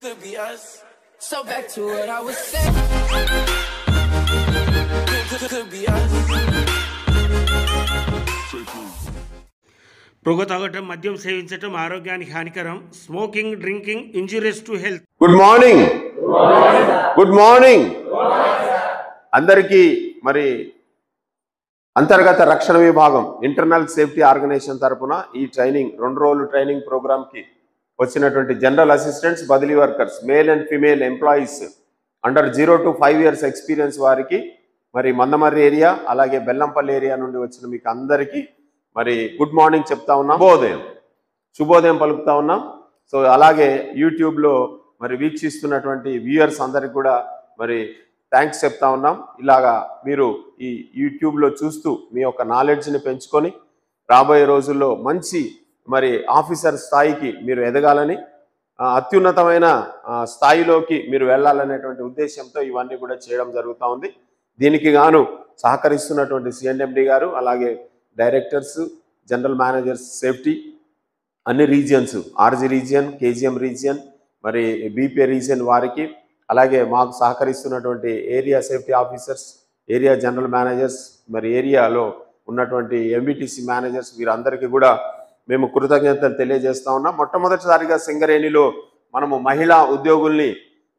Could be us. So back to what I was saying. Could be us. పొగ తాగటం, మద్యం సేవించటం ఆరోగ్యానికి హానికరం. Smoking, drinking injurious to health. Good morning. Good morning అందరికీ. మరి అంతర్గత రక్షణ విభాగం ఇంటర్నల్ సేఫ్టీ ఆర్గనైజేషన్ తరపున ఈ ట్రైనింగ్ 2 రోజులు ట్రైనింగ్ ప్రోగ్రామ్కి వచ్చినటువంటి జనరల్ అసిస్టెంట్స్, బదిలీ workers, male and female employees under 0 to 5 years experience వారికి, మరి మందమర్రి ఏరియా అలాగే బెల్లంపల్లి ఏరియా నుండి వచ్చిన మీకు అందరికీ మరి గుడ్ మార్నింగ్ చెప్తా ఉన్నాం, శుభోదయం పలుకుతా ఉన్నాం. సో అలాగే యూట్యూబ్లో మరి వీక్షిస్తున్నటువంటి వ్యూయర్స్ అందరికి కూడా మరి థ్యాంక్స్ చెప్తా ఉన్నాం. ఇలాగా మీరు ఈ యూట్యూబ్లో చూస్తూ మీ యొక్క నాలెడ్జ్ని పెంచుకొని రాబోయే రోజుల్లో మంచి మరి ఆఫీసర్ స్థాయికి మీరు ఎదగాలని, అత్యున్నతమైన స్థాయిలోకి మీరు వెళ్ళాలనేటువంటి ఉద్దేశంతో ఇవన్నీ కూడా చేయడం జరుగుతూ ఉంది. దీనికి గాను సహకరిస్తున్నటువంటి సిఎండి గారు, అలాగే డైరెక్టర్స్, జనరల్ మేనేజర్స్ సేఫ్టీ అన్ని regions, RG region, KGM region, మరి బీపీఏ రీజియన్ వారికి, అలాగే మాకు సహకరిస్తున్నటువంటి area safety officers, area general managers, మరి ఏరియాలో ఉన్నటువంటి ఎంబీటీసీ మేనేజర్స్, వీరందరికీ కూడా మేము కృతజ్ఞతలు తెలియజేస్తా ఉన్నాం. మొట్టమొదటిసారిగా సింగరేణిలో మనము మహిళా ఉద్యోగుల్ని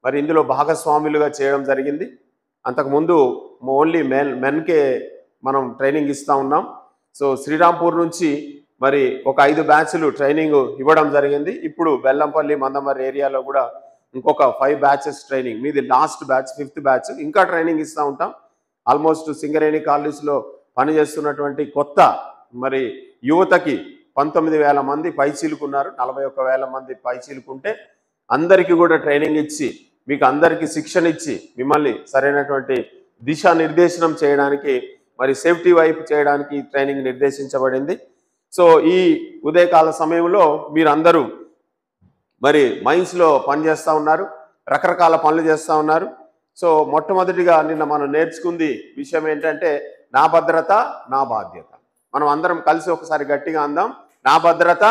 మరి ఇందులో భాగస్వాములుగా చేయడం జరిగింది. అంతకుముందు ఓన్లీ మెన్కే మనం ట్రైనింగ్ ఇస్తూ ఉన్నాం. సో శ్రీరాంపూర్ నుంచి మరి ఒక 5 బ్యాచ్లు ట్రైనింగ్ ఇవ్వడం జరిగింది. ఇప్పుడు బెల్లంపల్లి, మందమర్రి ఏరియాలో కూడా ఇంకొక 5 బ్యాచెస్ ట్రైనింగ్, మీది లాస్ట్ బ్యాచ్ 5th బ్యాచ్, ఇంకా ట్రైనింగ్ ఇస్తూ ఉంటాం. ఆల్మోస్ట్ సింగరేణి కాలేజ్లో పనిచేస్తున్నటువంటి కొత్త మరి యువతకి 19,000 మంది పైచీలుకున్నారు. 41,000 మంది పైచీలుకుంటే అందరికీ కూడా ట్రైనింగ్ ఇచ్చి, మీకు అందరికీ శిక్షణ ఇచ్చి, మిమ్మల్ని సరైనటువంటి దిశానిర్దేశనం చేయడానికి, మరి సేఫ్టీ వైపు చేయడానికి ట్రైనింగ్ నిర్దేశించబడింది. సో ఈ ఉదయకాల సమయంలో మీరందరూ మరి మైన్స్లో పనిచేస్తూ ఉన్నారు, రకరకాల పనులు చేస్తూ ఉన్నారు. సో మొట్టమొదటిగా నిన్న మనం నేర్చుకుంది విషయం ఏంటంటే, నా భద్రత నా బాధ్యత. మనం అందరం కలిసి ఒకసారి గట్టిగా అందాం, నా భద్రత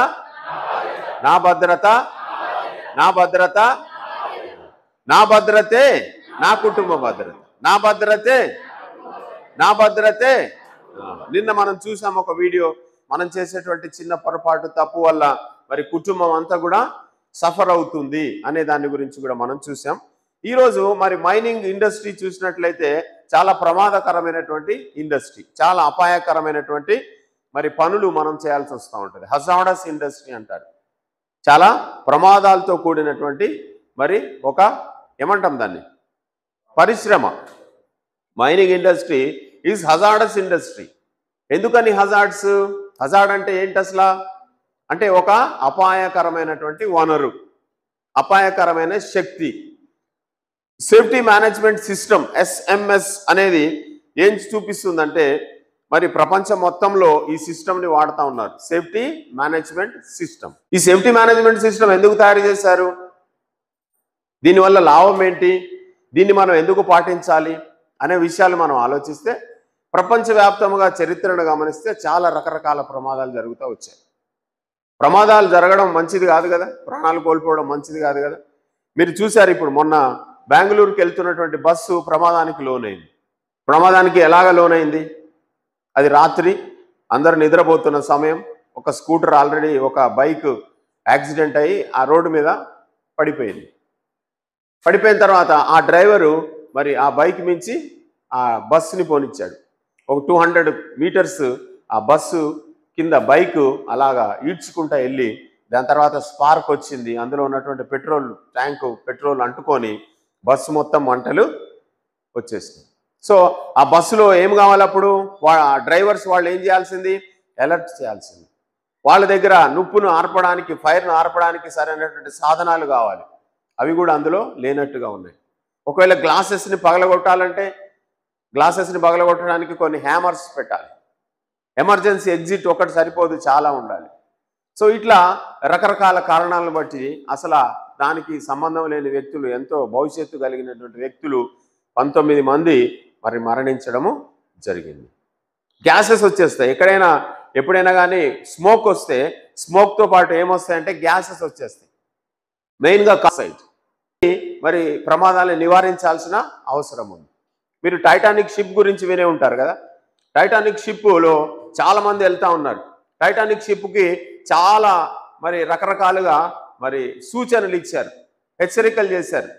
నా భద్రత నా భద్రత, నా భద్రతే నా కుటుంబ భద్రత, నా భద్రతే నా భద్రతే. నిన్న మనం చూసాం ఒక వీడియో, మనం చేసేటువంటి చిన్న పొరపాటు, తప్పు వల్ల మరి కుటుంబం అంతా కూడా సఫర్ అవుతుంది అనే దాని గురించి కూడా మనం చూసాం. ఈరోజు మరి మైనింగ్ ఇండస్ట్రీ చూసినట్లయితే చాలా ప్రమాదకరమైనటువంటి ఇండస్ట్రీ, చాలా అపాయకరమైనటువంటి మరి పనులు మనం చేయాల్సి వస్తూ ఉంటుంది. హజార్డస్ ఇండస్ట్రీ అంటారు. చాలా ప్రమాదాలతో కూడినటువంటి మరి ఒక ఏమంటాం దాన్ని, పరిశ్రమ. Mining industry is hazardous industry. ఎందుకని హజార్డ్స్? హజార్డ్ అంటే ఏంటి అసలు? అంటే ఒక అపాయకరమైనటువంటి వనరు, అపాయకరమైన శక్తి. సేఫ్టీ మేనేజ్మెంట్ సిస్టమ్ SMS అనేది ఏం చూపిస్తుందంటే, మరి ప్రపంచం మొత్తంలో ఈ సిస్టమ్ని వాడుతూ ఉన్నారు, సేఫ్టీ మేనేజ్మెంట్ సిస్టమ్. ఈ సేఫ్టీ మేనేజ్మెంట్ సిస్టమ్ ఎందుకు తయారు చేశారు? దీనివల్ల లాభం ఏంటి? దీన్ని మనం ఎందుకు పాటించాలి అనే విషయాలు మనం ఆలోచిస్తే, ప్రపంచవ్యాప్తంగా చరిత్రను గమనిస్తే చాలా రకరకాల ప్రమాదాలు జరుగుతూ వచ్చాయి. ప్రమాదాలు జరగడం మంచిది కాదు కదా, ప్రాణాలు కోల్పోవడం మంచిది కాదు కదా. మీరు చూశారు, ఇప్పుడు మొన్న బెంగళూరుకి వెళ్తున్నటువంటి బస్సు ప్రమాదానికి లోనైంది. ప్రమాదానికి ఎలాగ లోనైంది? అది రాత్రి అందరు నిద్రపోతున్న సమయం, ఒక స్కూటర్ ఆల్రెడీ ఒక బైక్ యాక్సిడెంట్ అయ్యి ఆ రోడ్డు మీద పడిపోయింది. పడిపోయిన తర్వాత ఆ డ్రైవరు మరి ఆ బైక్ మించి ఆ బస్సుని పోనిచ్చాడు. ఒక 200 meters ఆ బస్సు కింద బైక్ అలాగా ఈడ్చుకుంటా వెళ్ళి, దాని తర్వాత స్పార్క్ వచ్చింది. అందులో ఉన్నటువంటి పెట్రోల్ ట్యాంకు పెట్రోల్ అంటుకొని బస్సు మొత్తం మంటలు వచ్చేసింది. సో ఆ బస్సులో ఏం కావాలి అప్పుడు? డ్రైవర్స్ వాళ్ళు ఏం చేయాల్సింది? అలర్ట్ చేయాల్సింది. వాళ్ళ దగ్గర నిప్పును ఆర్పడానికి, ఫైర్ను ఆర్పడానికి సరైనటువంటి సాధనాలు కావాలి. అవి కూడా అందులో లేనట్టుగా ఉన్నాయి. ఒకవేళ గ్లాసెస్ని పగలగొట్టాలంటే, గ్లాసెస్ని పగలగొట్టడానికి కొన్ని హ్యామర్స్ పెట్టాలి. ఎమర్జెన్సీ ఎగ్జిట్ ఒకటి సరిపోదు, చాలా ఉండాలి. సో ఇట్లా రకరకాల కారణాలను బట్టి అసలు దానికి సంబంధం లేని వ్యక్తులు, ఎంతో భవిష్యత్తు కలిగినటువంటి వ్యక్తులు 19 మంది మరి మరణించడము జరిగింది. గ్యాసెస్ వచ్చేస్తాయి. ఎక్కడైనా ఎప్పుడైనా కానీ స్మోక్ వస్తే, స్మోక్తో పాటు ఏమొస్తాయంటే గ్యాసెస్ వచ్చేస్తాయి. మెయిన్గా కార్బన్ మరి ప్రమాదాలను నివారించాల్సిన అవసరం ఉంది. మీరు టైటానిక్ షిప్ గురించి వినే ఉంటారు కదా. టైటానిక్ షిప్లో చాలామంది వెళ్తూ ఉన్నారు. టైటానిక్ షిప్కి చాలా మరి రకరకాలుగా మరి సూచనలు ఇచ్చారు, హెచ్చరికలు చేశారు.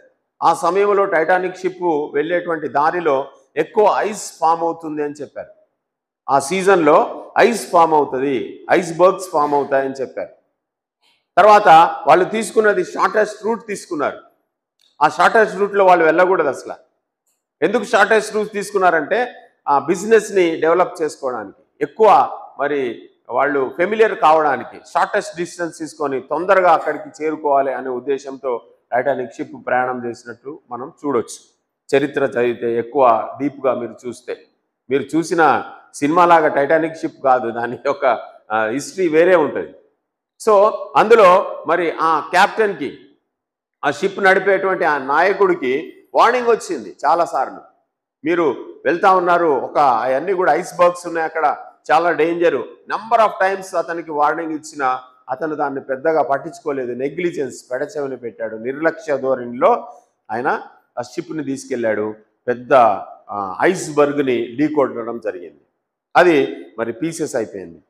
ఆ సమయంలో టైటానిక్ షిప్ వెళ్ళేటువంటి దారిలో ఎక్కువ ఐస్ ఫామ్ అవుతుంది అని చెప్పారు. ఆ సీజన్లో ఐస్ ఫామ్ అవుతుంది, ఐస్ బర్గ్స్ ఫామ్ అవుతాయని చెప్పారు. తర్వాత వాళ్ళు తీసుకున్నది షార్టెస్ట్ రూట్ తీసుకున్నారు. ఆ షార్టెస్ట్ రూట్లో వాళ్ళు వెళ్ళకూడదు అసలు. ఎందుకు షార్టెస్ట్ రూట్ తీసుకున్నారంటే ఆ బిజినెస్ని డెవలప్ చేసుకోవడానికి, ఎక్కువ మరి వాళ్ళు ఫెమిలియర్ కావడానికి షార్టెస్ట్ డిస్టెన్స్ తీసుకొని తొందరగా అక్కడికి చేరుకోవాలి అనే ఉద్దేశంతో టైటానిక్ షిప్ ప్రయాణం చేసినట్టు మనం చూడొచ్చు. చరిత్ర చదివితే ఎక్కువ డీప్గా మీరు చూసిన సినిమాలాగా టైటానిక్ షిప్ కాదు, దాని యొక్క హిస్టరీ వేరే ఉంటుంది. సో అందులో మరి ఆ క్యాప్టెన్కి, ఆ షిప్ నడిపేటువంటి ఆ నాయకుడికి వార్నింగ్ వచ్చింది చాలాసార్లు. మీరు వెళ్తా ఉన్నారు, అవన్నీ కూడా ఐస్ బర్గ్స్ ఉన్నాయి అక్కడ, చాలా డేంజరు. నెంబర్ ఆఫ్ టైమ్స్ అతనికి వార్నింగ్ ఇచ్చినా అతను దాన్ని పెద్దగా పట్టించుకోలేదు. నెగ్లిజెన్స్, పెడచెవిని పెట్టాడు. నిర్లక్ష్య ధోరణిలో ఆయన ఆ షిప్ని తీసుకెళ్ళాడు. పెద్ద ఐస్ బర్గ్ని ఢీకొట్టడం జరిగింది. అది మరి పీసెస్ అయిపోయింది.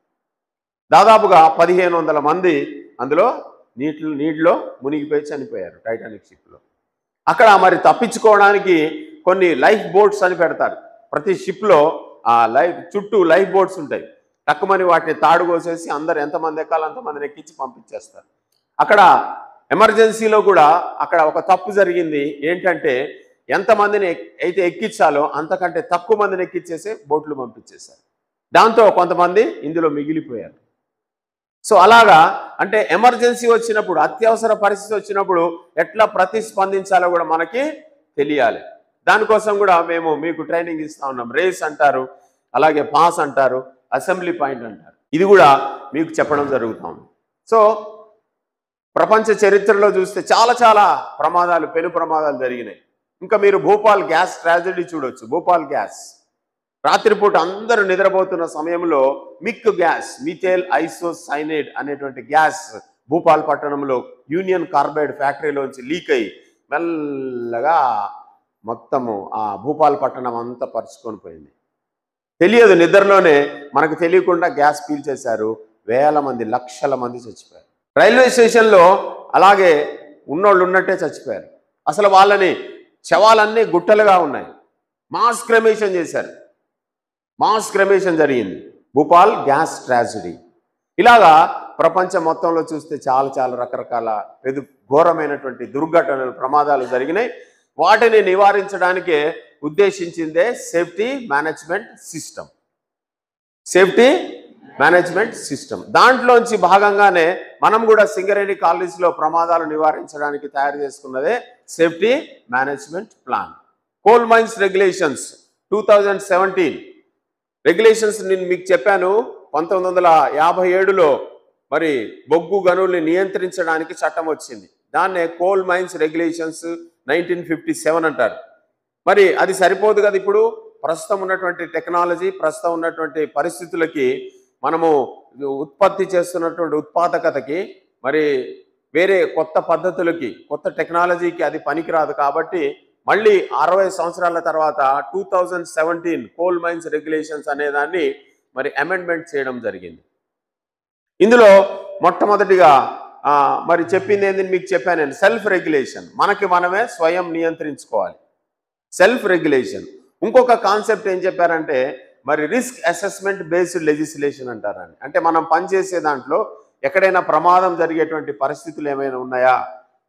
దాదాపుగా 1500 మంది అందులో నీటిలో మునిగిపోయి చనిపోయారు టైటానిక్ షిప్లో. అక్కడ మరి తప్పించుకోవడానికి కొన్ని లైఫ్ బోట్స్ అని పెడతారు. ప్రతి షిప్లో ఆ చుట్టూ లైఫ్ బోట్స్ ఉంటాయి. తక్కువని వాటిని తాడు కోసేసి అందరు ఎంతమంది ఎక్కాలో అంతమందిని ఎక్కించి పంపించేస్తారు. అక్కడ ఎమర్జెన్సీలో కూడా అక్కడ ఒక తప్పు జరిగింది. ఏంటంటే ఎంతమందిని అయితే ఎక్కించాలో అంతకంటే తక్కువ మందిని ఎక్కించేసి బోట్లు పంపించేశారు. దాంతో కొంతమంది ఇందులో మిగిలిపోయారు. సో అలాగా అంటే ఎమర్జెన్సీ వచ్చినప్పుడు, అత్యవసర పరిస్థితి వచ్చినప్పుడు ఎట్లా ప్రతిస్పందించాలో కూడా మనకి తెలియాలి. దానికోసం కూడా మేము మీకు ట్రైనింగ్ ఇస్తా ఉన్నాం. రేస్ అంటారు, అలాగే పాస్ అంటారు, అసెంబ్లీ పాయింట్ అంటారు. ఇది కూడా మీకు చెప్పడం జరుగుతూ ఉంది. సో ప్రపంచ చరిత్రలో చూస్తే చాలా ప్రమాదాలు, పెను ప్రమాదాలు జరిగినాయి. ఇంకా మీరు భోపాల్ గ్యాస్ ట్రాజెడీ చూడొచ్చు. భోపాల్ గ్యాస్ రాత్రిపూట అందరూ నిద్రపోతున్న సమయంలో మిక్ గ్యాస్, మిథైల్ ఐసోసైనేట్ అనేటువంటి గ్యాస్ భూపాల్ పట్టణంలో యూనియన్ కార్బైడ్ ఫ్యాక్టరీలోంచి లీక్ అయ్యి మెల్లగా మొత్తము ఆ భూపాల్ పట్టణం అంతా పరుచుకొని పోయింది. తెలియదు, నిద్రలోనే మనకు తెలియకుండా గ్యాస్ పీల్చేశారు. వేల మంది, లక్షల మంది చచ్చిపోయారు. రైల్వే స్టేషన్లో అలాగే ఉన్నోళ్ళు ఉన్నట్టే చచ్చిపోయారు. అసలు వాళ్ళని శవాలన్నీ గుట్టలుగా ఉన్నాయి. మాస్ క్రెమేషన్ చేశారు. మాస్ క్రెమేషన్ జరిగింది. Bhupal gas tragedy. ఇలాగా ప్రపంచం మొత్తంలో చూస్తే చాలా రకరకాల ఘోరమైనటువంటి దుర్ఘటనలు, ప్రమాదాలు జరిగినాయి. వాటిని నివారించడానికే ఉద్దేశించిందే safety management system. Safety management system దాంట్లోంచి భాగంగానే మనం కూడా సింగరేణి కాలనీస్లో ప్రమాదాలు నివారించడానికి తయారు చేసుకున్నదే safety management plan. Coal mines regulations 2017 regulations నేను మీకు చెప్పాను. 1957లో మరి బొగ్గు గనుల్ని నియంత్రించడానికి చట్టం వచ్చింది. దాన్నే కోల్ మైన్స్ రెగ్యులేషన్స్ 1957 అంటారు. మరి అది సరిపోదు కదా. ఇప్పుడు ప్రస్తుతం ఉన్నటువంటి టెక్నాలజీ, ప్రస్తుతం ఉన్నటువంటి పరిస్థితులకి, మనము ఉత్పత్తి చేస్తున్నటువంటి ఉత్పాదకతకి, మరి వేరే కొత్త పద్ధతులకి, కొత్త టెక్నాలజీకి అది పనికిరాదు. కాబట్టి మళ్ళీ 60 సంవత్సరాల తర్వాత 2017 కోల్ మైన్స్ రెగ్యులేషన్స్ అనేదాన్ని మరి అమెండ్మెంట్ చేయడం జరిగింది. ఇందులో మొట్టమొదటిగా మరి చెప్పింది ఏందని మీకు చెప్పాను నేను. సెల్ఫ్ రెగ్యులేషన్, మనకి మనమే స్వయం నియంత్రించుకోవాలి. Self regulation. ఇంకొక కాన్సెప్ట్ ఏం చెప్పారంటే మరి రిస్క్ అసెస్మెంట్ బేస్డ్ లెజిస్లేషన్ అంటారని. అంటే మనం పనిచేసే దాంట్లో ఎక్కడైనా ప్రమాదం జరిగేటువంటి పరిస్థితులు ఏమైనా ఉన్నాయా,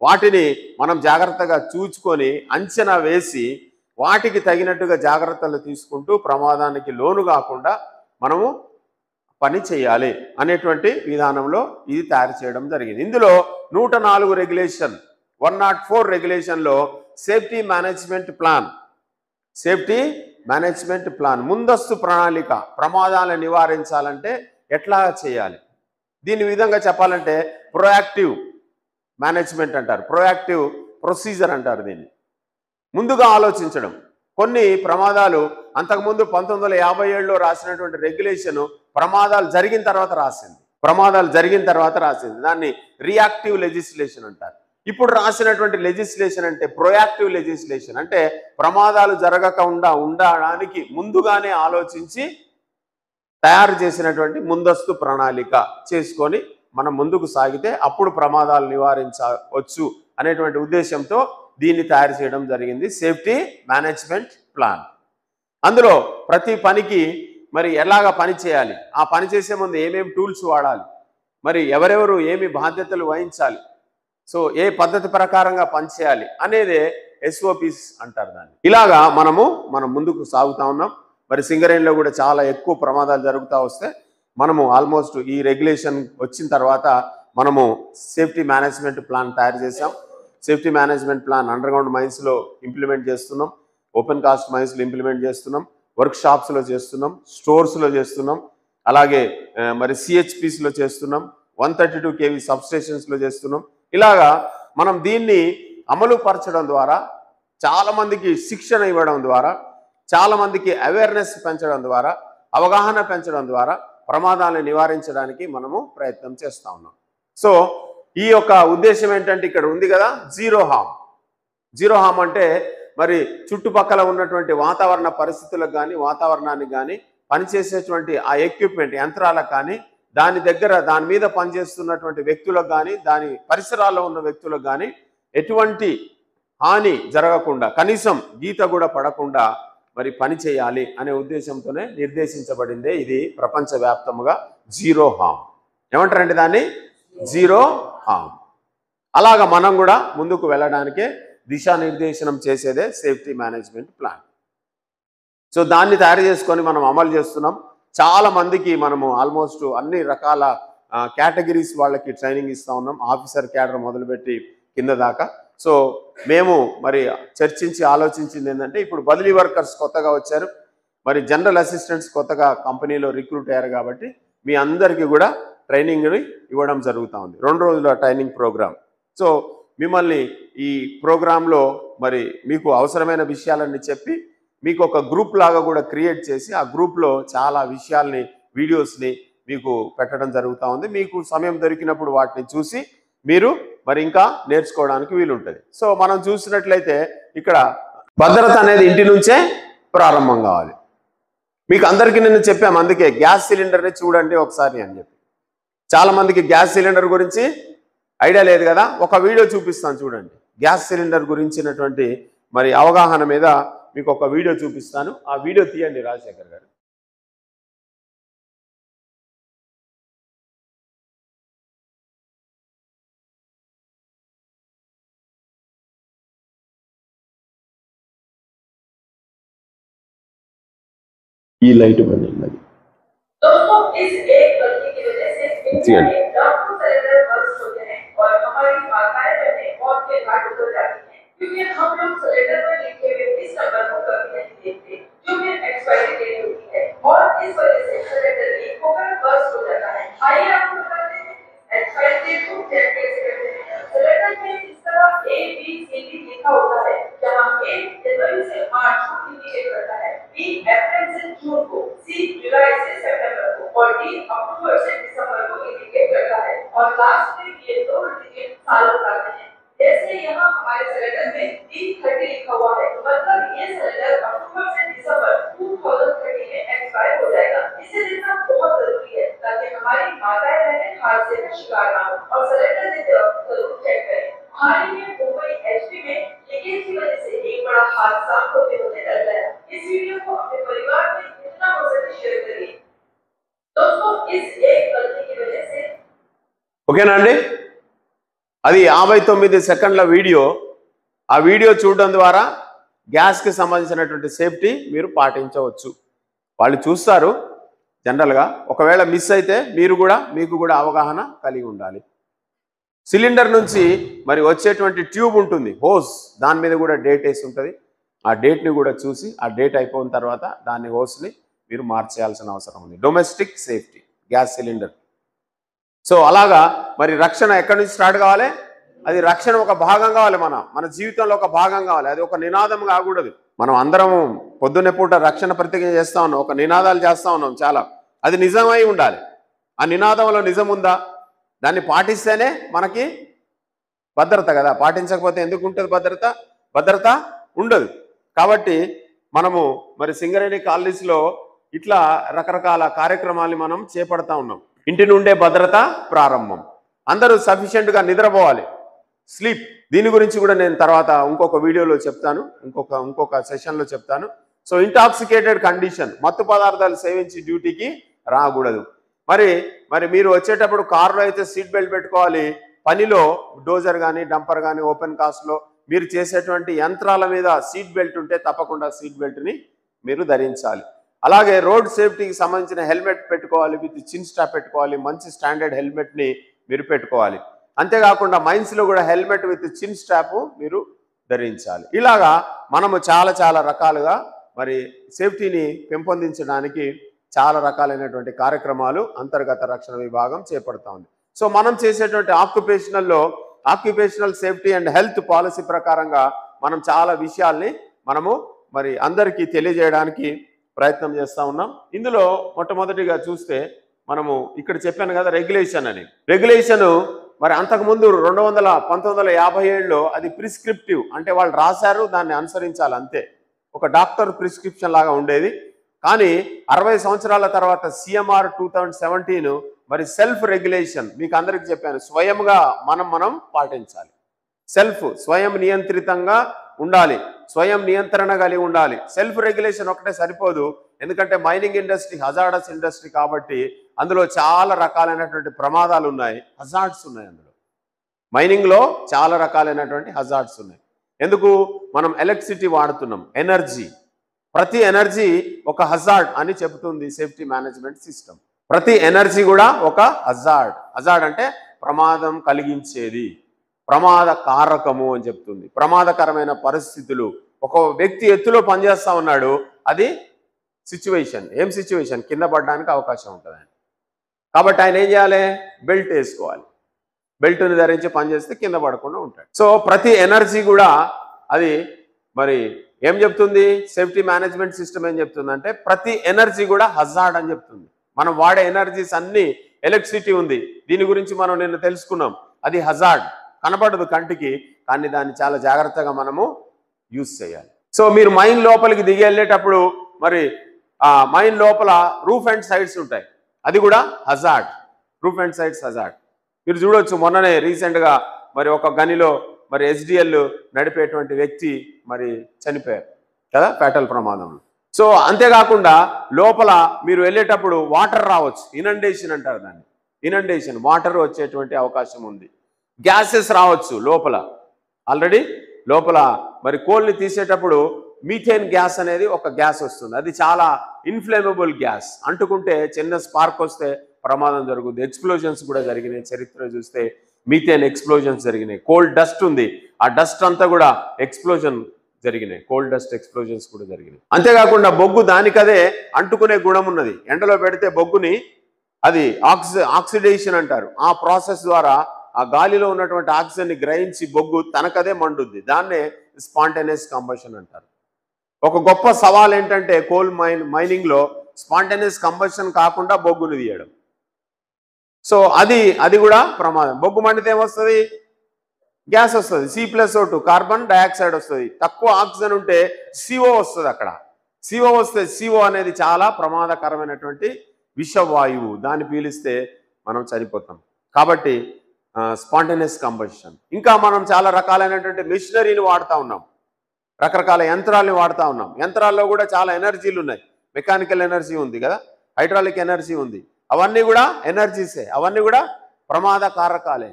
వాటిని మనం జాగ్రత్తగా చూచుకొని అంచనా వేసి వాటికి తగినట్టుగా జాగ్రత్తలు తీసుకుంటూ ప్రమాదానికి లోను కాకుండా మనము పని చేయాలి అనేటువంటి విధానంలో ఇది తయారు చేయడం జరిగింది. ఇందులో 104 రెగ్యులేషన్, 104 రెగ్యులేషన్లో safety management plan, safety management plan, ముందస్తు ప్రణాళిక, ప్రమాదాలను నివారించాలంటే ఎట్లా చేయాలి. దీని విధంగా చెప్పాలంటే ప్రొయాక్టివ్ మేనేజ్మెంట్ అంటారు, ప్రొయాక్టివ్ ప్రొసీజర్ అంటారు. దీన్ని ముందుగా ఆలోచించడం. కొన్ని ప్రమాదాలు అంతకుముందు 1957లో రాసినటువంటి రెగ్యులేషన్ ప్రమాదాలు జరిగిన తర్వాత రాసింది. దాన్ని రియాక్టివ్ లెజిస్లేషన్ అంటారు. ఇప్పుడు రాసినటువంటి లెజిస్లేషన్ అంటే ప్రొయాక్టివ్ లెజిస్లేషన్, అంటే ప్రమాదాలు జరగకుండా ఉండడానికి ముందుగానే ఆలోచించి తయారు చేసినటువంటి ముందస్తు ప్రణాళిక చేసుకొని మనం ముందుకు సాగితే అప్పుడు ప్రమాదాలు నివారించవచ్చు అనేటువంటి ఉద్దేశంతో దీన్ని తయారు చేయడం జరిగింది, సేఫ్టీ మేనేజ్మెంట్ ప్లాన్. అందులో ప్రతి పనికి మరి ఎలాగ పని చేయాలి, ఆ పని చేసే ముందు ఏమేమి టూల్స్ వాడాలి, మరి ఎవరెవరు ఏమి బాధ్యతలు వహించాలి, సో ఏ పద్ధతి ప్రకారంగా పనిచేయాలి అనేదే SOPs అంటారు దాన్ని. ఇలాగా మనం ముందుకు సాగుతా ఉన్నాం. మరి సింగరేణిలో కూడా చాలా ఎక్కువ ప్రమాదాలు జరుగుతూ వస్తే మనము ఆల్మోస్ట్ ఈ రెగ్యులేషన్ వచ్చిన తర్వాత మనము సేఫ్టీ మేనేజ్మెంట్ ప్లాన్ తయారు చేసాం. సేఫ్టీ మేనేజ్మెంట్ ప్లాన్ అండర్గ్రౌండ్ మైన్స్లో ఇంప్లిమెంట్ చేస్తున్నాం, ఓపెన్ కాస్ట్ మైన్స్లో ఇంప్లిమెంట్ చేస్తున్నాం, వర్క్ షాప్స్లో చేస్తున్నాం, స్టోర్స్లో చేస్తున్నాం, అలాగే మరి CHPsలో చేస్తున్నాం, 132 kV సబ్స్టేషన్స్లో చేస్తున్నాం. ఇలాగా మనం దీన్ని అమలు పరచడం ద్వారా, చాలామందికి శిక్షణ ఇవ్వడం ద్వారా, చాలామందికి అవేర్నెస్ పెంచడం ద్వారా, అవగాహన పెంచడం ద్వారా ప్రమాదాలను నివారించడానికి మనము ప్రయత్నం చేస్తూ ఉన్నాం. సో ఈ యొక్క ఉద్దేశం ఏంటంటే ఇక్కడ ఉంది కదా, జీరో హార్మ్. జీరో హార్మ్ అంటే మరి చుట్టుపక్కల ఉన్నటువంటి వాతావరణ పరిస్థితులకు కానీ, వాతావరణానికి కానీ, పనిచేసేటువంటి ఆ ఎక్విప్మెంట్ యంత్రాలకు కానీ, దాని మీద పనిచేస్తున్నటువంటి వ్యక్తులకు కానీ, దాని పరిసరాల్లో ఉన్న వ్యక్తులకు కానీ ఎటువంటి హాని జరగకుండా, కనీసం గీత కూడా పడకుండా మరి పని చేయాలి అనే ఉద్దేశంతోనే నిర్దేశించబడిందే ఇది ప్రపంచవ్యాప్తంగా జీరో హార్మ్. ఏమంటారంటే దాన్ని జీరో హార్మ్. అలాగా మనం కూడా ముందుకు వెళ్ళడానికే దిశానిర్దేశనం చేసేదే సేఫ్టీ మేనేజ్మెంట్ ప్లాన్. సో దాన్ని తయారు చేసుకొని మనం అమలు చేస్తున్నాం. చాలా మందికి మనము ఆల్మోస్ట్ అన్ని రకాల కేటగిరీస్ వాళ్ళకి ట్రైనింగ్ ఇస్తూ ఉన్నాం, ఆఫీసర్ క్యాడర్ మొదలుపెట్టి కింద దాకా. సో మేము మరి చర్చించి ఆలోచించింది ఏంటంటే, ఇప్పుడు బదిలీ వర్కర్స్ కొత్తగా వచ్చారు, మరి జనరల్ అసిస్టెంట్స్ కొత్తగా కంపెనీలో రిక్రూట్ అయ్యారు కాబట్టి మీ అందరికీ కూడా ట్రైనింగ్ని ఇవ్వడం జరుగుతూ ఉంది, 2 రోజుల ట్రైనింగ్ ప్రోగ్రామ్. సో మిమ్మల్ని ఈ ప్రోగ్రాంలో మరి మీకు అవసరమైన విషయాలన్నీ చెప్పి మీకు ఒక గ్రూప్ లాగా కూడా క్రియేట్ చేసి ఆ గ్రూప్లో చాలా విషయాల్ని, వీడియోస్ని మీకు పెట్టడం జరుగుతూ ఉంది. మీకు సమయం దొరికినప్పుడు వాటిని చూసి మీరు మరి ఇంకా నేర్చుకోవడానికి వీలుంటుంది. సో మనం చూసినట్లయితే ఇక్కడ భద్రత అనేది ఇంటి నుంచే ప్రారంభం కావాలి. మీకు అందరికీ నేను చెప్పాము, అందుకే గ్యాస్ సిలిండర్ని చూడండి ఒకసారి అని చెప్పి. చాలామందికి గ్యాస్ సిలిండర్ గురించి ఐడియా లేదు కదా, ఒక వీడియో చూపిస్తాను చూడండి. గ్యాస్ సిలిండర్ గురించినటువంటి మరి అవగాహన మీద మీకు ఒక వీడియో చూపిస్తాను. ఆ వీడియో తీయండి రాజశేఖర్ గారు. ఈ లైట్ బండి दोस्तों इस एक गलती की वजह से इंडिया में लाखों सिलेंडर बर्स्ट होते हैं और हमारी माताएं बहनें मौत के घाट उतर जाती हैं, क्योंकि हम लोग सिलेंडर पर लिखे हुए इस नंबर को कभी नहीं देखते जो कि एक्सपायरी डेट होती है, और इस वजह से सिलेंडर लीक होकर बर्स्ट हो जाता है। आइए आपको बताते हैं एक्सपायरी डेट को चेक कैसे करते हैं। सिलेंडर में इस तरह A B C D लिखा होता है, जहां A जनवरी से मार्च को इंडिकेट करता है, B अप्रैल से जून को, C जुलाई से सितंबर को, और D अक्टूबर से दिसंबर को इंडिकेट करता है, और लास्ट में ये 2 डिजिट साल बताते हैं। जैसे यहाँ हमारे सिलेंडर में D30 लिखा हुआ है, मतलब ये सिलेंडर अक्टूबर से दिसंबर 2030 में एक्सपायर हो जाएगा। इसे देखना बहुत जरूरी है ताकि हमारी माताएं बहनें हादसे का शिकार ना हो और सिलेंडर देते वक्त जरूर चेक करें। हाल ही में मुंबई HP में लीकेज की वजह से एक बड़ा हादसा होते डर गया। इस वीडियो को अपने परिवार में जितना हो सके शेयर करिए। दोस्तों इस एक गलती की वजह से ఓకేనా అండి, అది 59 సెకండ్ల వీడియో. ఆ వీడియో చూడడం ద్వారా గ్యాస్కి సంబంధించినటువంటి సేఫ్టీ మీరు పాటించవచ్చు. వాళ్ళు చూస్తారు జనరల్గా, ఒకవేళ మిస్ అయితే మీకు కూడా అవగాహన కలిగి ఉండాలి. సిలిండర్ నుంచి మరి వచ్చేటువంటి ట్యూబ్ ఉంటుంది, హోస్, దాని మీద కూడా డేట్ వేసి ఉంటుంది. ఆ డేట్ని కూడా చూసి ఆ డేట్ అయిపోయిన తర్వాత దాని హోస్ని మీరు మార్చేయాల్సిన అవసరం ఉంది. Domestic safety gas cylinder. So అలాగా మరి రక్షణ ఎక్కడి నుంచి స్టార్ట్ కావాలి? అది రక్షణ ఒక భాగం కావాలి, మన జీవితంలో ఒక భాగం కావాలి. అది ఒక నినాదం కాకూడదు. మనం అందరం పొద్దున్నే పూట రక్షణ ప్రతిజ్ఞ చేస్తూ ఉన్నాం, ఒక నినాదాలు చేస్తూ ఉన్నాం చాలా. అది నిజమై ఉండాలి. ఆ నినాదంలో నిజం ఉందా? దాన్ని పాటిస్తేనే మనకి భద్రత కదా, పాటించకపోతే ఎందుకు ఉంటుంది భద్రత ఉండదు. కాబట్టి మనము మరి సింగరేణి కాలనీస్లో ఇట్లా రకరకాల కార్యక్రమాలు మనం చేపడతా ఉన్నాం. ఇంటి నుండే భద్రత ప్రారంభం. అందరూ సఫిషియెంట్గా నిద్రపోవాలి, స్లీప్. దీని గురించి కూడా నేను తర్వాత ఇంకొక వీడియోలో చెప్తాను, ఇంకొక సెషన్లో చెప్తాను. సో ఇంటాక్సికేటెడ్ కండిషన్, మత్తు పదార్థాలు సేవించి డ్యూటీకి రాకూడదు. మరి మీరు వచ్చేటప్పుడు కారులో అయితే సీట్ బెల్ట్ పెట్టుకోవాలి. పనిలో డోజర్ కానీ డంపర్ కానీ ఓపెన్ కాస్ట్లో మీరు చేసేటువంటి యంత్రాల మీద సీట్ బెల్ట్ ఉంటే తప్పకుండా సీట్ బెల్ట్ని మీరు ధరించాలి. అలాగే రోడ్ సేఫ్టీకి సంబంధించిన హెల్మెట్ పెట్టుకోవాలి, విత్ చిన్ స్ట్రాప్ పెట్టుకోవాలి. మంచి స్టాండర్డ్ హెల్మెట్ని మీరు పెట్టుకోవాలి. అంతేకాకుండా మైన్స్లో కూడా హెల్మెట్ విత్ చిన్ స్ట్రాప్ మీరు ధరించాలి. ఇలాగా మనము చాలా రకాలుగా మరి సేఫ్టీని పెంపొందించడానికి చాలా రకాలైనటువంటి కార్యక్రమాలు అంతర్గత రక్షణ విభాగం చేపడతా ఉంది. సో మనం చేసేటువంటి occupational safety and health policy ప్రకారంగా మనం చాలా విషయాల్ని మనము మరి అందరికీ తెలియజేయడానికి ప్రయత్నం చేస్తూ ఉన్నాం. ఇందులో మొట్టమొదటిగా చూస్తే మనము ఇక్కడ చెప్పాను కదా రెగ్యులేషన్ మరి అంతకుముందు 1957లో అది ప్రిస్క్రిప్టివ్, అంటే వాళ్ళు రాశారు, దాన్ని అనుసరించాలి అంతే, ఒక డాక్టర్ ప్రిస్క్రిప్షన్ లాగా ఉండేది. కానీ 60 సంవత్సరాల తర్వాత సిఎంఆర్ 2017 మరి సెల్ఫ్ రెగ్యులేషన్, మీకు అందరికీ చెప్పాను, స్వయంగా మనం పాటించాలి. స్వయం నియంత్రితంగా ఉండాలి, స్వయం నియంత్రణ కలిగి ఉండాలి. సెల్ఫ్ రెగ్యులేషన్ ఒకటే సరిపోదు, ఎందుకంటే మైనింగ్ ఇండస్ట్రీ హజార్డస్ ఇండస్ట్రీ కాబట్టి అందులో చాలా రకాలైనటువంటి ప్రమాదాలు ఉన్నాయి, హజార్డ్స్ ఉన్నాయి. అందులో మైనింగ్లో చాలా రకాలైనటువంటి హజార్డ్స్ ఉన్నాయి. ఎందుకు? మనం ఎలక్ట్రిసిటీ వాడుతున్నాం, ప్రతి ఎనర్జీ ఒక హజార్డ్ అని చెబుతుంది సేఫ్టీ మేనేజ్మెంట్ సిస్టమ్. ప్రతి ఎనర్జీ కూడా ఒక హజార్డ్ అంటే ప్రమాదం కలిగించేది, ప్రమాద కారకము అని చెప్తుంది. ప్రమాదకరమైన పరిస్థితులు, ఒక వ్యక్తి ఎత్తులో పనిచేస్తా ఉన్నాడు, అది సిచ్యువేషన్. ఏం సిచ్యువేషన్? కింద పడడానికి అవకాశం ఉంటుంది. కాబట్టి ఆయన ఏం చేయాలి? బెల్ట్ వేసుకోవాలి. బెల్ట్ని ధరించి పనిచేస్తే కింద పడకుండా ఉంటాడు. సో ప్రతి ఎనర్జీ కూడా అది మరి ఏం చెప్తుంది? సేఫ్టీ మేనేజ్మెంట్ సిస్టమ్ ఏం చెప్తుంది అంటే ప్రతి ఎనర్జీ కూడా హజార్డ్ అని చెప్తుంది. మనం వాడే ఎనర్జీస్ అన్ని, ఎలక్ట్రిసిటీ ఉంది, దీని గురించి మనం నిన్న తెలుసుకున్నాం, అది హజార్డ్, కనపడదు కంటికి, కానీ దాన్ని చాలా జాగ్రత్తగా మనము యూజ్ చేయాలి. సో మీరు మైన్ లోపలికి దిగి వెళ్ళేటప్పుడు మరి ఆ మైన్ లోపల రూఫ్ అండ్ సైడ్స్ ఉంటాయి, అది కూడా hazard, roof and sides hazard. మీరు చూడొచ్చు, మొన్ననే రీసెంట్గా మరి ఒక గనిలో మరి SDL నడిపేటువంటి వ్యక్తి మరి చనిపోయారు కదా ఫ్యాటల్ ప్రమాదంలో. సో అంతేకాకుండా లోపల మీరు వెళ్ళేటప్పుడు వాటర్ రావచ్చు, ఇనండేషన్ అంటారు దాన్ని, ఇనండేషన్, వాటర్ వచ్చేటువంటి అవకాశం ఉంది. గ్యాసెస్ రావచ్చు లోపల, ఆల్రెడీ లోపల మరి కోల్ని తీసేటప్పుడు మీథేన్ గ్యాస్ అనేది ఒక గ్యాస్ వస్తుంది, అది చాలా ఇన్ఫ్లేమబుల్ గ్యాస్, అంటుకుంటే చిన్న స్పార్క్ వస్తే ప్రమాదం జరుగుతుంది. ఎక్స్ప్లోజన్స్ కూడా జరిగినాయి, చరిత్ర చూస్తే మీథేన్ ఎక్స్ప్లోజన్స్ జరిగినాయి. కోల్డ్ డస్ట్ ఉంది, ఆ డస్ట్ అంతా కూడా ఎక్స్ప్లోజన్ జరిగినాయి, కోల్డ్ డస్ట్ ఎక్స్ప్లోజన్స్ కూడా జరిగినాయి. అంతేకాకుండా బొగ్గు దానికదే అంటుకునే గుణం ఉన్నది, ఎండలో పెడితే బొగ్గుని అది ఆక్సిడేషన్ అంటారు, ఆ ప్రాసెస్ ద్వారా ఆ గాలిలో ఉన్నటువంటి ఆక్సిజన్ని గ్రహించి బొగ్గు తనకదే మండుద్ది, దాన్నే స్పాంటేనియస్ కంబషన్ అంటారు. ఒక గొప్ప సవాల్ ఏంటంటే కోల్ మైనింగ్లో స్పాంటేనియస్ కంబషన్ కాకుండా బొగ్గుని తీయడం. సో అది కూడా ప్రమాదం. బొగ్గు మండితే ఏమొస్తుంది? గ్యాస్ వస్తుంది, C+O2, కార్బన్ డయాక్సైడ్ వస్తుంది. తక్కువ ఆక్సిజన్ ఉంటే CO వస్తుంది. అక్కడ CO వస్తే CO అనేది చాలా ప్రమాదకరమైనటువంటి విషవాయువు, దాన్ని పీలిస్తే మనం చనిపోతాం. కాబట్టి స్పాంటేనియస్ కంబషన్. ఇంకా మనం చాలా రకాలైనటువంటి మిషనరీని వాడుతూ ఉన్నాం, రకరకాల యంత్రాలని వాడుతూ ఉన్నాం. యంత్రాల్లో కూడా చాలా ఎనర్జీలు ఉన్నాయి, మెకానికల్ ఎనర్జీ ఉంది కదా, హైడ్రాలిక్ ఎనర్జీ ఉంది, అవన్నీ కూడా ఎనర్జీసే, అవన్నీ కూడా ప్రమాద కారకాలే.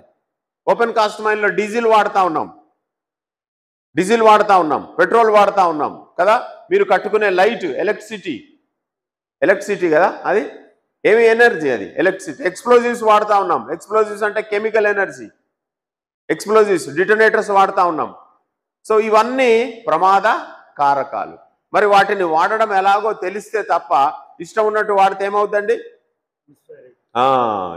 ఓపెన్ కాస్ట్ మైన్లో డీజిల్ వాడుతూ ఉన్నాం, పెట్రోల్ వాడుతూ ఉన్నాం కదా. మీరు కట్టుకునే లైట్ ఎలక్ట్రిసిటీ కదా, అది ఏమి ఎనర్జీ? అది ఎలక్ట్రిసిటీ. ఎక్స్ప్లోజివ్స్ వాడుతూ ఉన్నాం, ఎక్స్ప్లోజివ్స్ అంటే కెమికల్ ఎనర్జీ, ఎక్స్ప్లోజివ్స్, డిటోనేటర్స్ వాడుతూ ఉన్నాం. సో ఇవన్నీ ప్రమాద కారకాలు. మరి వాటిని వాడడం ఎలాగో తెలిస్తే తప్ప ఇష్టం ఉన్నట్టు వాడితే ఏమవుతుందండి?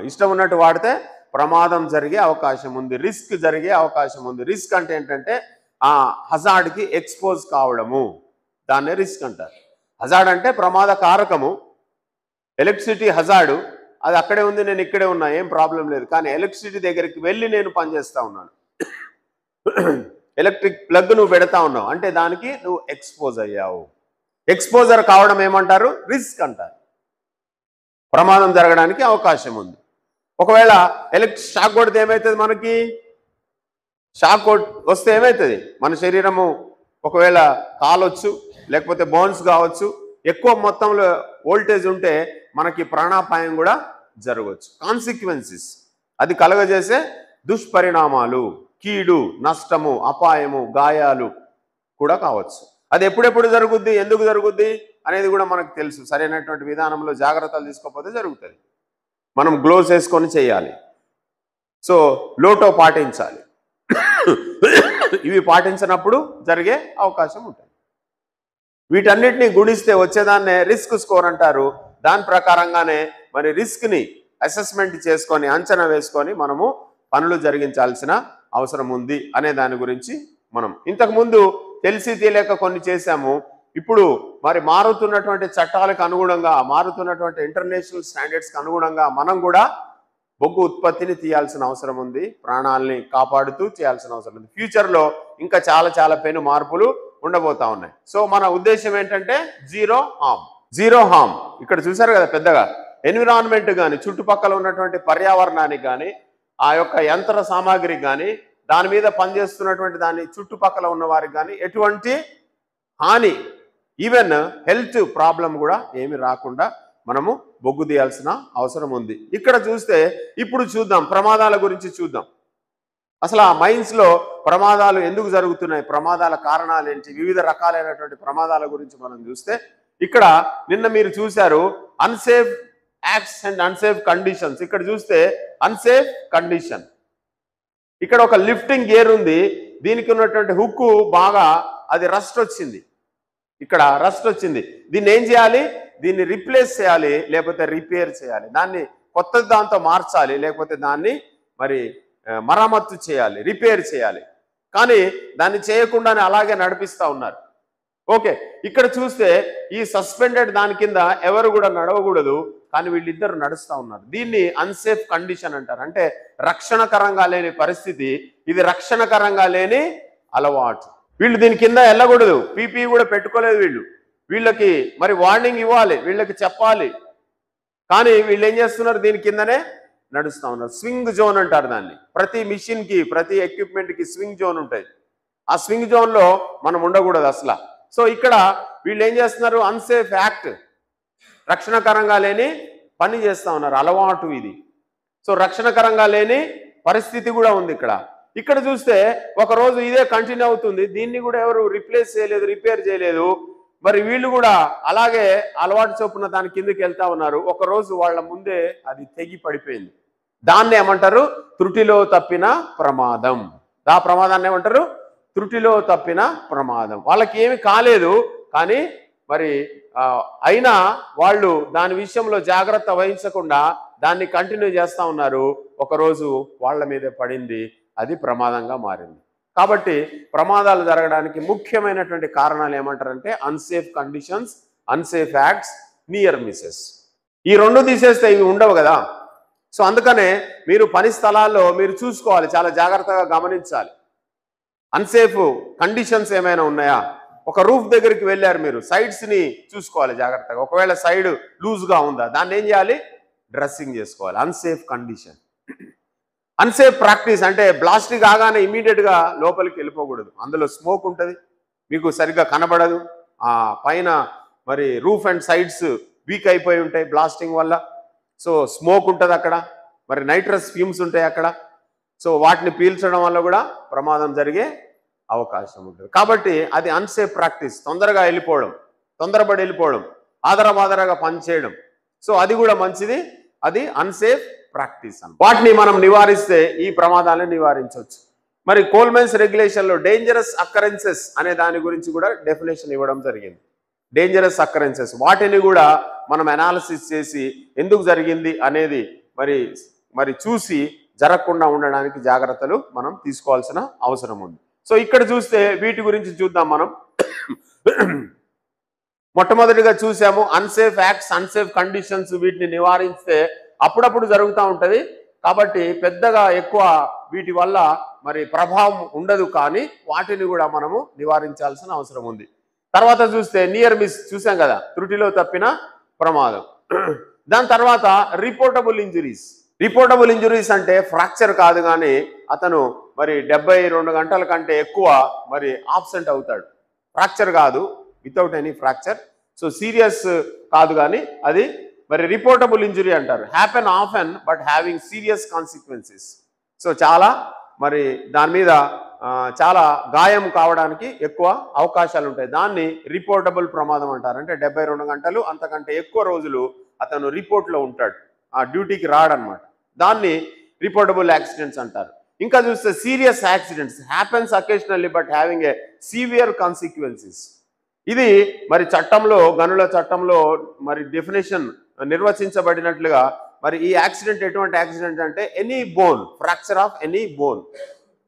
ఇష్టం ఉన్నట్టు వాడితే ప్రమాదం జరిగే అవకాశం ఉంది, రిస్క్ జరిగే అవకాశం ఉంది. రిస్క్ అంటే ఏంటంటే ఆ హజార్డ్కి ఎక్స్పోజ్ కావడము, దాన్నే రిస్క్ అంటారు. హజార్డ్ అంటే ప్రమాద కారకము. ఎలక్ట్రిసిటీ హజార్డు, అది అక్కడే ఉంది, నేను ఇక్కడే ఉన్నా, ఏం ప్రాబ్లం లేదు. కానీ ఎలక్ట్రిసిటీ దగ్గరికి వెళ్ళి నేను పనిచేస్తూ ఉన్నాను, ఎలక్ట్రిక్ ప్లగ్ నువ్వు పెడతా ఉన్నావు అంటే దానికి నువ్వు ఎక్స్పోజ్ అయ్యావు. ఎక్స్పోజర్ కావడం ఏమంటారు? రిస్క్ అంటారు. ప్రమాదం జరగడానికి అవకాశం ఉంది. ఒకవేళ ఎలక్ట్రిక్ షాక్ కొడితే ఏమవుతుంది? మనకి షాక్ వస్తే ఏమవుతుంది? మన శరీరము ఒకవేళ కాలొచ్చు, లేకపోతే బోన్స్ కావచ్చు, ఎక్కువ మొత్తంలో వోల్టేజ్ ఉంటే మనకి ప్రాణాపాయం కూడా జరగవచ్చు. కాన్సిక్వెన్సెస్, అది కలగజేసే దుష్పరిణామాలు, కీడు, నష్టము, అపాయము, గాయాలు కూడా కావచ్చు. అది ఎప్పుడెప్పుడు జరుగుద్ది, ఎందుకు జరుగుద్ది అనేది కూడా మనకు తెలుసు. సరైనటువంటి విధానంలో జాగ్రత్తలు తీసుకోకపోతే జరుగుతుంది. మనం గ్లోవ్స్ వేసుకొని చేయాలి. సో లోటో పాటించాలి. ఇవి పాటించినప్పుడు జరిగే అవకాశం ఉంటుంది. వీటన్నిటిని గుణిస్తే వచ్చేదాన్నే రిస్క్ స్కోర్ అంటారు. దాని ప్రకారంగానే మరి రిస్క్ని అసెస్మెంట్ చేసుకొని అంచనా వేసుకొని మనము పనులు జరిగించాల్సిన అవసరం ఉంది అనే దాని గురించి మనం ఇంతకుముందు తెలిసి తెలియక కొన్ని చేశాము. ఇప్పుడు మరి మారుతున్నటువంటి చట్టాలకు అనుగుణంగా, మారుతున్నటువంటి ఇంటర్నేషనల్ స్టాండర్డ్స్కి అనుగుణంగా మనం కూడా బొగ్గు ఉత్పత్తిని తీయాల్సిన అవసరం ఉంది. ప్రాణాలని కాపాడుతూ చేయాల్సిన అవసరం ఉంది. ఫ్యూచర్లో ఇంకా చాలా పెను మార్పులు ఉండబోతా ఉన్నాయి. సో మన ఉద్దేశం ఏంటంటే జీరో హార్మ్. ఇక్కడ చూసారు కదా పెద్దగా ఎన్విరాన్మెంట్ కానీ, చుట్టుపక్కల ఉన్నటువంటి పర్యావరణానికి కానీ, ఆ యొక్క యంత్ర సామాగ్రికి కానీ, దాని మీద పనిచేస్తున్నటువంటి దాని చుట్టుపక్కల ఉన్న వారికి కానీ ఎటువంటి హాని, ఈవెన్ హెల్త్ ప్రాబ్లం కూడా ఏమి రాకుండా మనము బొగ్గు తీయాల్సిన అవసరం ఉంది. ఇక్కడ చూస్తే ఇప్పుడు చూద్దాం, ప్రమాదాల గురించి చూద్దాం. అసలు ఆ మైన్స్లో ప్రమాదాలు ఎందుకు జరుగుతున్నాయి, ప్రమాదాల కారణాలు ఏంటి, వివిధ రకాలైనటువంటి ప్రమాదాల గురించి మనం చూస్తే ఇక్కడ నిన్న మీరు చూశారు unsafe acts and unsafe conditions. ఇక్కడ చూస్తే అన్సేఫ్ కండిషన్, ఇక్కడ ఒక లిఫ్టింగ్ గేర్ ఉంది, దీనికి ఉన్నటువంటి హుక్కు బాగా అది రస్ట్ వచ్చింది, ఇక్కడ రస్ట్ వచ్చింది. దీన్ని ఏం చేయాలి? దీన్ని రీప్లేస్ చేయాలి, లేకపోతే రిపేర్ చేయాలి, దాన్ని కొత్త దాంతో మార్చాలి, లేకపోతే దాన్ని మరి మరమ్మత్తు చేయాలి, రిపేర్ చేయాలి. కానీ దాన్ని చేయకుండానే అలాగే నడిపిస్తూ ఉన్నారు. ఓకే, ఇక్కడ చూస్తే ఈ సస్పెండెడ్ దాని కింద ఎవరు కూడా నడవకూడదు, కానీ వీళ్ళిద్దరు నడుస్తూ ఉన్నారు. దీన్ని అన్సేఫ్ కండిషన్ అంటారు. అంటే రక్షణకరంగా లేని పరిస్థితి, ఇది రక్షణకరంగా లేని అలవాటు. వీళ్ళు దీని కింద వెళ్ళకూడదు, పీపీ కూడా పెట్టుకోలేదు వీళ్ళు. వీళ్ళకి మరి వార్నింగ్ ఇవ్వాలి, వీళ్ళకి చెప్పాలి, కానీ వీళ్ళు ఏం చేస్తున్నారు? దీని కిందనే నడుస్తూ ఉన్నారు. స్వింగ్ జోన్ అంటారు దాన్ని. ప్రతి మిషన్కి, ప్రతి ఎక్విప్మెంట్కి స్వింగ్ జోన్ ఉంటుంది. ఆ స్వింగ్ జోన్లో మనం ఉండకూడదు అసలు. సో ఇక్కడ వీళ్ళు ఏం చేస్తున్నారు? అన్సేఫ్ యాక్ట్, రక్షణకరంగా లేని పని చేస్తూ ఉన్నారు, అలవాటు ఇది. సో రక్షణకరంగా లేని పరిస్థితి కూడా ఉంది ఇక్కడ. ఇక్కడ చూస్తే ఒకరోజు ఇదే కంటిన్యూ అవుతుంది, దీన్ని కూడా ఎవరు రిప్లేస్ చేయలేదు, రిపేర్ చేయలేదు. మరి వీళ్ళు కూడా అలాగే అలవాటు చొప్పున దాని కిందకి వెళ్తా ఉన్నారు. ఒకరోజు వాళ్ళ ముందే అది తెగి పడిపోయింది. దాన్ని ఏమంటారు? త్రుటిలో తప్పిన ప్రమాదం. ఆ ప్రమాదాన్ని ఏమంటారు? త్రుటిలో తప్పిన ప్రమాదం. వాళ్ళకి ఏమి కాలేదు, కానీ మరి అయినా వాళ్ళు దాని విషయంలో జాగ్రత్త వహించకుండా దాన్ని కంటిన్యూ చేస్తూ ఉన్నారు. ఒకరోజు వాళ్ళ మీదే పడింది, అది ప్రమాదంగా మారింది. కాబట్టి ప్రమాదాలు జరగడానికి ముఖ్యమైనటువంటి కారణాలు ఏమంటారంటే unsafe conditions, unsafe acts, near Mrs. ఈ రెండు తీసేస్తే ఇవి ఉండవు కదా. సో అందుకనే మీరు పని స్థలాల్లో మీరు చూసుకోవాలి, చాలా జాగ్రత్తగా గమనించాలి. అన్సేఫ్ కండిషన్స్ ఏమైనా ఉన్నాయా? ఒక రూఫ్ దగ్గరికి వెళ్ళారు మీరు, సైడ్స్ని చూసుకోవాలి జాగ్రత్తగా. ఒకవేళ సైడ్ లూజ్గా ఉందా, దాన్ని ఏం చేయాలి? డ్రెస్సింగ్ చేసుకోవాలి. Unsafe condition. అన్సేఫ్ ప్రాక్టీస్ అంటే బ్లాస్ట్ కాగానే ఇమీడియట్గా లోపలికి వెళ్ళిపోకూడదు. అందులో స్మోక్ ఉంటుంది, మీకు సరిగ్గా కనబడదు. ఆ పైన మరి రూఫ్ అండ్ సైడ్స్ వీక్ అయిపోయి ఉంటాయి బ్లాస్టింగ్ వల్ల. సో స్మోక్ ఉంటుంది అక్కడ, మరి నైట్రస్ ఫ్యూమ్స్ ఉంటాయి అక్కడ. సో వాటిని పీల్చడం వల్ల కూడా ప్రమాదం జరిగే అవకాశం ఉంటుంది. కాబట్టి అది అన్సేఫ్ ప్రాక్టీస్. తొందరగా వెళ్ళిపోవడం, తొందరపడి వెళ్ళిపోవడం, ఆదరబాదరగా పనిచేయడం. సో అది కూడా మంచిది, అది అన్సేఫ్ ప్రాక్టీస్ అని. వాటిని మనం నివారిస్తే ఈ ప్రమాదాలను నివారించవచ్చు. మరి కోల్మెన్స్ రెగ్యులేషన్లో డేంజరస్ అకరెన్సెస్ అనే దాని గురించి కూడా డెఫినేషన్ ఇవ్వడం జరిగింది. డేంజరస్ అకరెన్సెస్, వాటిని కూడా మనం అనాలిసిస్ చేసి ఎందుకు జరిగింది అనేది మరి చూసి జరగకుండా ఉండడానికి జాగ్రత్తలు మనం తీసుకోవాల్సిన అవసరం ఉంది. సో ఇక్కడ చూస్తే వీటి గురించి చూద్దాం మనం. మొట్టమొదటిగా చూసాము అన్సేఫ్ యాక్ట్స్, అన్సేఫ్ కండిషన్స్. వీటిని నివారిస్తే అప్పుడప్పుడు జరుగుతూ ఉంటుంది. కాబట్టి పెద్దగా ఎక్కువ వీటి వల్ల మరి ప్రభావం ఉండదు, కానీ వాటిని కూడా మనము నివారించాల్సిన అవసరం ఉంది. తర్వాత చూస్తే నియర్ మిస్ చూసాం కదా, త్రుటిలో తప్పిన ప్రమాదం. దాని తర్వాత రిపోర్టబుల్ ఇంజురీస్. రిపోర్టబుల్ ఇంజురీస్ అంటే ఫ్రాక్చర్ కాదు, కానీ అతను మరి 72 గంటల కంటే ఎక్కువ మరి ఆబ్సెంట్ అవుతాడు. ఫ్రాక్చర్ కాదు, without any fracture. So serious కాదు, కానీ అది మరి రిపోర్టబుల్ ఇంజురీ అంటారు. Happen often but having serious consequences. So చాలా మరి దాని మీద చాలా గాయం కావడానికి ఎక్కువ అవకాశాలు ఉంటాయి. దాన్ని రిపోర్టబుల్ ప్రమాదం అంటారు. అంటే 72 గంటలు అంతకంటే ఎక్కువ రోజులు అతను రిపోర్ట్లో ఉంటాడు, ఆ డ్యూటీకి రాడనమాట. దాన్ని రిపోర్టబుల్ యాక్సిడెంట్స్ అంటారు. ఇంకా చూస్తే serious accidents happens occasionally but having a severe consequences. ఇది మరి చట్టంలో, గనుల చట్టంలో మరి డెఫినేషన్ నిర్వచించబడినట్లుగా మరి ఈ యాక్సిడెంట్ ఎటువంటి యాక్సిడెంట్ అంటే any bone, fracture of any bone.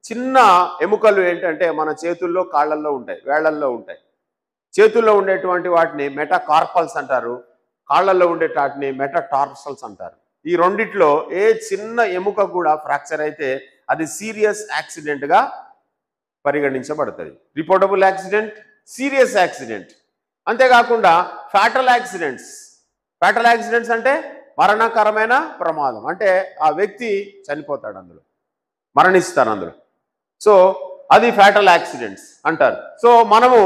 చిన్న ఎముకలు ఏంటంటే మన చేతుల్లో, కాళ్ళల్లో ఉంటాయి, వేళ్లల్లో ఉంటాయి. చేతుల్లో ఉండేటువంటి వాటిని మెటాకార్పల్స్ అంటారు, కాళ్ళల్లో ఉండే వాటిని మెటాటార్సల్స్ అంటారు. ఈ రెండిట్లో ఏ చిన్న ఎముక కూడా ఫ్రాక్చర్ అయితే అది సీరియస్ యాక్సిడెంట్గా పరిగణించబడుతుంది. Reportable accident, serious accident. అంతేకాకుండా ఫ్యాటల్ యాక్సిడెంట్స్. ఫ్యాటల్ యాక్సిడెంట్స్ అంటే మరణకరమైన ప్రమాదం, అంటే ఆ వ్యక్తి చనిపోతాడు, అందులో మరణిస్తారు అందులో. సో అది ఫ్యాటల్ యాక్సిడెంట్స్ అంటారు. సో మనము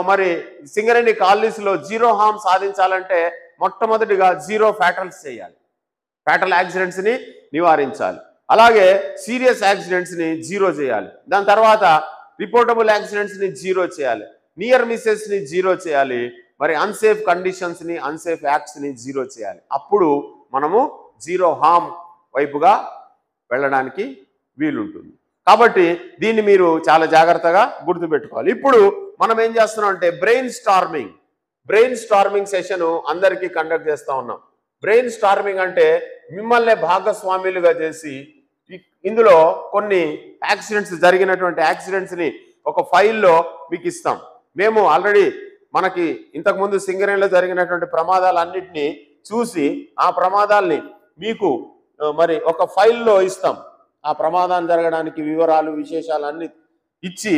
మరి సింగరేణి కాలనీస్లో జీరో హార్మ్ సాధించాలంటే మొట్టమొదటిగా జీరో ఫ్యాటల్స్ చేయాలి, ఫ్యాటల్ యాక్సిడెంట్స్ని నివారించాలి. అలాగే సీరియస్ యాక్సిడెంట్స్ని జీరో చేయాలి. దాని తర్వాత రిపోర్టబుల్ యాక్సిడెంట్స్ని జీరో చేయాలి, నియర్ మిస్సెస్ని జీరో చేయాలి, మరి అన్సేఫ్ కండిషన్స్ని, అన్సేఫ్ యాక్ట్స్ని జీరో చేయాలి. అప్పుడు మనము జీరో హార్మ్ వైపుగా వెళ్ళడానికి వీలుంటుంది. కాబట్టి దీన్ని మీరు చాలా జాగ్రత్తగా గుర్తుపెట్టుకోవాలి. ఇప్పుడు మనం ఏం చేస్తున్నాం అంటే బ్రెయిన్ స్టార్మింగ్ సెషన్ అందరికీ కండక్ట్ చేస్తూ ఉన్నాం. బ్రెయిన్ స్టార్మింగ్ అంటే మిమ్మల్ని భాగస్వాములుగా చేసి ఇందులో కొన్ని యాక్సిడెంట్స్, జరిగినటువంటి యాక్సిడెంట్స్ని ఒక ఫైల్లో మీకు ఇస్తాం. మేము ఆల్రెడీ మనకి ఇంతకుముందు సింగరేణిలో జరిగినటువంటి ప్రమాదాలన్నింటినీ చూసి ఆ ప్రమాదాల్ని మీకు మరి ఒక ఫైల్లో ఇస్తాం. ఆ ప్రమాదం జరగడానికి వివరాలు, విశేషాలు అన్ని ఇచ్చి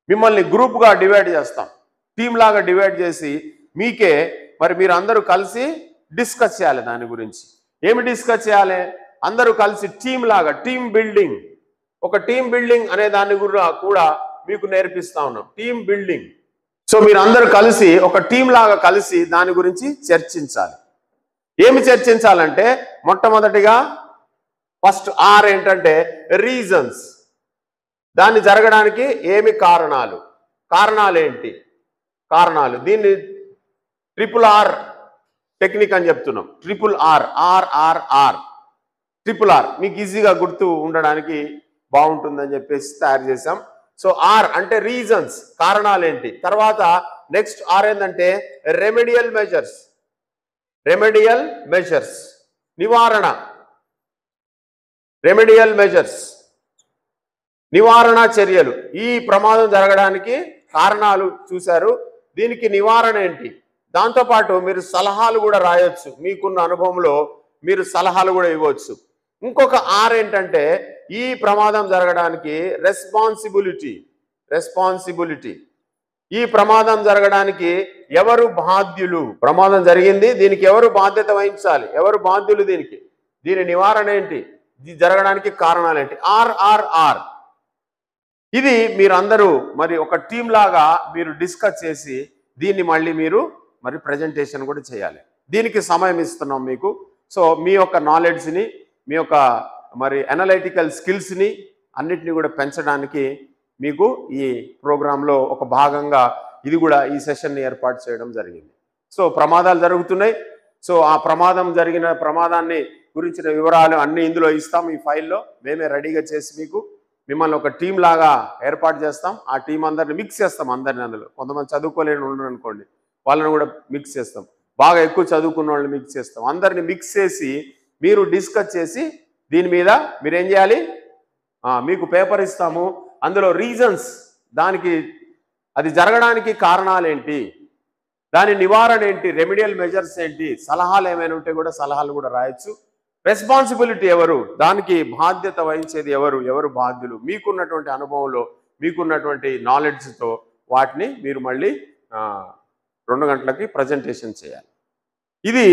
మిమ్మల్ని గ్రూప్గా డివైడ్ చేస్తాం, టీమ్ లాగా డివైడ్ చేసి మీకే మరి మీరు అందరూ కలిసి డిస్కస్ చేయాలి. దాని గురించి ఏమి డిస్కస్ చేయాలి? అందరూ కలిసి టీమ్ లాగా, టీమ్ బిల్డింగ్, ఒక టీమ్ బిల్డింగ్ అనే దాన్ని కూడా మీకు నేర్పిస్తా ఉన్నాం, టీమ్ బిల్డింగ్. సో మీరు అందరూ కలిసి ఒక టీమ్ లాగా కలిసి దాని గురించి చర్చించాలి. ఏమి చర్చించాలంటే మొట్టమొదటిగా ఫస్ట్ ఆర్ ఏంటంటే రీజన్స్. దాన్ని జరగడానికి ఏమి కారణాలు ఏంటి? కారణాలు. దీన్ని ట్రిపుల్ ఆర్ టెక్నిక్ అని చెప్తున్నాం. ట్రిపుల్ ఆర్ మీకు ఈజీగా గుర్తు ఉండడానికి బాగుంటుందని చెప్పేసి తయారు చేసాం. సో ఆర్ అంటే రీజన్స్, కారణాలు ఏంటి. తర్వాత నెక్స్ట్ ఆర్ ఏంటంటే రెమెడియల్ మెజర్స్, నివారణ. రెమెడియల్ మెజర్స్, నివారణ చర్యలు. ఈ ప్రమాదం జరగడానికి కారణాలు చూశారు, దీనికి నివారణ ఏంటి. దాంతోపాటు మీరు సలహాలు కూడా రాయొచ్చు, మీకున్న అనుభవంలో మీరు సలహాలు కూడా ఇవ్వచ్చు. ఇంకొక ఆర్ ఏంటంటే ఈ ప్రమాదం జరగడానికి రెస్పాన్సిబిలిటీ. ఈ ప్రమాదం జరగడానికి ఎవరు బాధ్యులు? ప్రమాదం జరిగింది, దీనికి ఎవరు బాధ్యత వహించాలి, ఎవరు బాధ్యులు దీనికి, దీని నివారణ ఏంటి, ఇది జరగడానికి కారణాలు ఏంటి. ఆర్. ఇది మీరందరూ మరి ఒక టీం లాగా మీరు డిస్కస్ చేసి దీన్ని మళ్ళీ మీరు మరి ప్రజెంటేషన్ కూడా చేయాలి. దీనికి సమయం ఇస్తున్నాం మీకు. సో మీ యొక్క నాలెడ్జ్ని, మీ యొక్క మరి అనలైటికల్ స్కిల్స్ని అన్నిటినీ కూడా పెంచడానికి మీకు ఈ ప్రోగ్రాంలో ఒక భాగంగా ఇది కూడా ఈ సెషన్ని ఏర్పాటు చేయడం జరిగింది. సో ప్రమాదాలు జరుగుతున్నాయి. సో ఆ ప్రమాదాన్ని గురించిన వివరాలు అన్నీ ఇందులో ఇస్తాం. ఈ ఫైల్లో మేమే రెడీగా చేసి మీకు మిమ్మల్ని ఒక టీం లాగా ఏర్పాటు చేస్తాం. ఆ టీం అందరిని మిక్స్ చేస్తాం. అందరిని అందులో కొంతమంది చదువుకోలేని ఉండరు అనుకోండి, వాళ్ళని కూడా మిక్స్ చేస్తాం. బాగా ఎక్కువ చదువుకున్న వాళ్ళని మిక్స్ చేస్తాం. అందరిని మిక్స్ చేసి మీరు డిస్కస్ చేసి దీని మీద మీరేం చేయాలి, మీకు పేపర్ ఇస్తాము. అందులో రీజన్స్, దానికి అది జరగడానికి కారణాలు ఏంటి, దాని నివారణ ఏంటి, రెమెడియల్ మెజర్స్ ఏంటి, సలహాలు ఏమైనా ఉంటే కూడా సలహాలు కూడా రాయొచ్చు. రెస్పాన్సిబిలిటీ ఎవరు, దానికి బాధ్యత వహించేది ఎవరు, ఎవరు బాధ్యులు, మీకున్నటువంటి అనుభవంలో మీకున్నటువంటి నాలెడ్జ్తో వాటిని మీరు మళ్ళీ 2 గంటలకి ప్రజెంటేషన్ చేయాలి. ఇది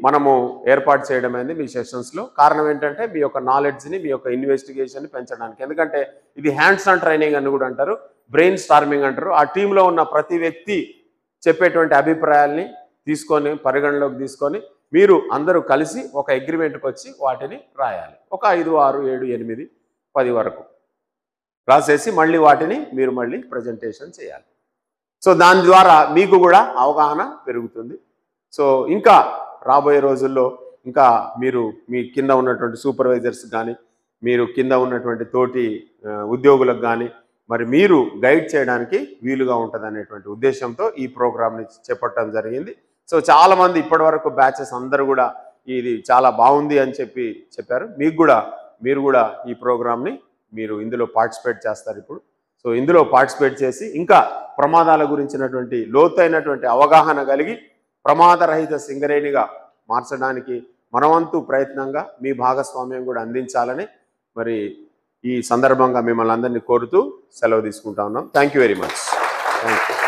మనము ఏర్పాటు చేయడం అయింది మీ సెషన్స్లో. కారణం ఏంటంటే మీ యొక్క నాలెడ్జ్ని, మీ యొక్క ఇన్వెస్టిగేషన్ని పెంచడానికి. ఎందుకంటే ఇది హ్యాండ్స్ ఆన్ ట్రైనింగ్ అని కూడా అంటారు, బ్రెయిన్ స్టార్మింగ్ అంటారు. ఆ టీంలో ఉన్న ప్రతి వ్యక్తి చెప్పేటువంటి అభిప్రాయాల్ని తీసుకొని పరిగణలోకి తీసుకొని మీరు అందరూ కలిసి ఒక అగ్రిమెంట్కి వచ్చి వాటిని రాయాలి. ఒక 5, 6, 7, 8, 10 వరకు రాసేసి మళ్ళీ వాటిని మీరు మళ్ళీ ప్రజెంటేషన్ చేయాలి. సో దాని ద్వారా మీకు కూడా అవగాహన పెరుగుతుంది. సో ఇంకా రాబోయే రోజుల్లో ఇంకా మీరు మీ కింద ఉన్నటువంటి సూపర్వైజర్స్ కానీ, మీరు కింద ఉన్నటువంటి తోటి ఉద్యోగులకు కానీ మరి మీరు గైడ్ చేయడానికి వీలుగా ఉంటుంది అనేటువంటి ఉద్దేశంతో ఈ ప్రోగ్రామ్ని చేపట్టడం జరిగింది. సో చాలామంది ఇప్పటి వరకు బ్యాచెస్ అందరూ కూడా ఇది చాలా బాగుంది అని చెప్పారు. మీరు కూడా ఈ ప్రోగ్రామ్ని మీరు ఇందులో పార్టిసిపేట్ చేస్తారు ఇప్పుడు. సో ఇందులో పార్టిసిపేట్ చేసి ఇంకా ప్రమాదాల గురించినటువంటి లోతైనటువంటి అవగాహన కలిగి ప్రమాదరహిత సింగరేణిగా మార్చడానికి మనవంతు ప్రయత్నంగా మీ భాగస్వామ్యం కూడా అందించాలని మరి ఈ సందర్భంగా మిమ్మల్ని అందరినీ కోరుతూ సెలవు తీసుకుంటా ఉన్నాం. Thank you very much. Thank you.